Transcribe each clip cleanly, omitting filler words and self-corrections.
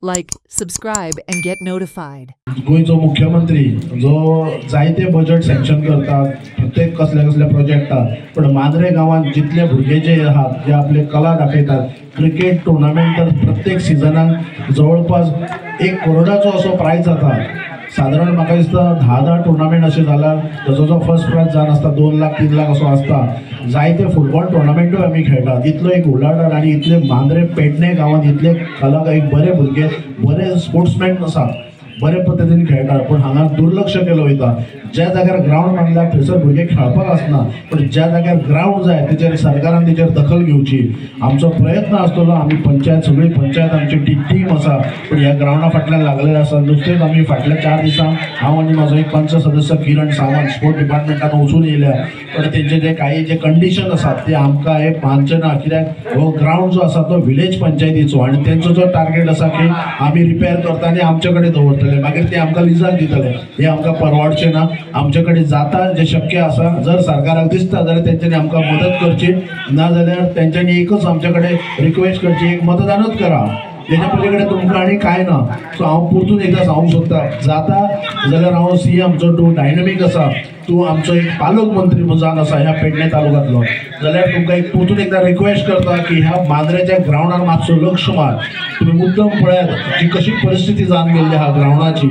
Like, subscribe and get notified. गोयचो मुख्यमंत्री जो जायते बजेट सँक्शन करता प्रत्येक कसल्या कसल्या प्रोजेक्टाक, पण मांद्रे गांवांत जितले भुरगे जे आहात जे आपले कला दाखयतात, क्रिकेट टुर्नामेंट तर प्रत्येक सिजनाक जवळपास 1 करोडाचो असो प्राइज जाता. साधारण म्हाका दिसता 10 टुर्नामेंट अशें जाला, ताचो जो फर्स्ट प्राइज जावन आसता 2 लाख 3 लाख असो आसता. जायते फुटबॉल टुर्नामेंटूय आमी खेळटात. इतलो एक उलाढाल आनी इतले मांद्रे पेडणे गांवांत इतले एक बरे भुरगे बरे स्पोर्ट्समॅन आसात, बरे पद्धतीने खेळटात, पण हांगा दुर्लक्ष केलं वयता. ज्या जाग्यार ग्राउंड बांदला थंयसर भुरगे खेळपाक आसना, पण ज्या जाग्यार ग्राउंड जाय तेचेर सरकारान तेचेर दखल घेवची. आमचो प्रयत्न आसतलो. आमी पंचायत सगळी पंचायत आमची टीम आसा, पण ह्या ग्राउंडा फाटल्यान लागलेले आसा. नुस्तेंच आमी फाटल्या 4 दिसांक हांव आनी म्हाजो एक पंच सदस्य किरण सावंत स्पोर्ट डिपार्टमेंटान वचून येयल्या, पण तेंचे जे काही जे कंडिशन आसात ते आमकां हे मानचे ना. कित्याक हो ग्राउंड जो आसा तो विलेज पंचायतीचो आनी तेंचो जो टार्गेट आसा की आमी रिपेर करता आनी आमचे कडेन दवरतले, मागीर ते आमकां लिजाक दितले. हे आमकां परवडचें ना. आमचे कडेन जाता जे शक्य आसा, जर सरकाराक दिसता जाल्यार तेंच्यांनी आमकां मदत करची, ना जाल्यार तेंच्यांनी एकच आमचे कडेन रिक्वेस्ट करची, एक मतदानच करा. तेच्या पलीकडे तुमकां आनी कांय ना. सो हांव परतून एकदां सांगूंक सोदता, जाता जाल्यार हांव CM जो तूं डायनॅमीक आसा, तूं आमचो एक पालकमंत्री म्हणून जावन आसा ह्या पेडणे तालुक्यांतलो, जाल्यार तुमकां एक परतून एकदां रिक्वेस्ट करता की ह्या मांद्रेच्या ग्राउंडार मातसो लक्ष मार. तुम्ही मुद्दम पळयात की कशी परिस्थिती जावन गेल्ली ह्या ग्राउंडाची,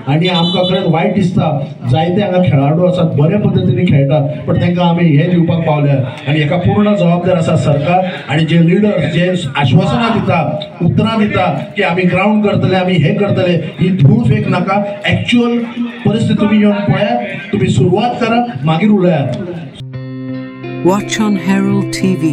आनी आमकां खरेंच वायट दिसता. जायते हांगा खेळाडू आसात, बरे पद्धतीने खेळटात, पण तांकां आमी हे दिवपाक पावल्या, आनी हेका पूर्ण जबाबदार आसा सरकार. आनी जे लिडर्स जे आश्वासनां दिता, उतरां दिता की आमी ग्राउंड करतले, आमी हे करतले, ही धूळ फेक नाका. एक्चुअल परिस्थिती तुम्ही येवन पळयात, तुम्ही सुरवात करा, मागीर उलयात. Watch on Herald TV.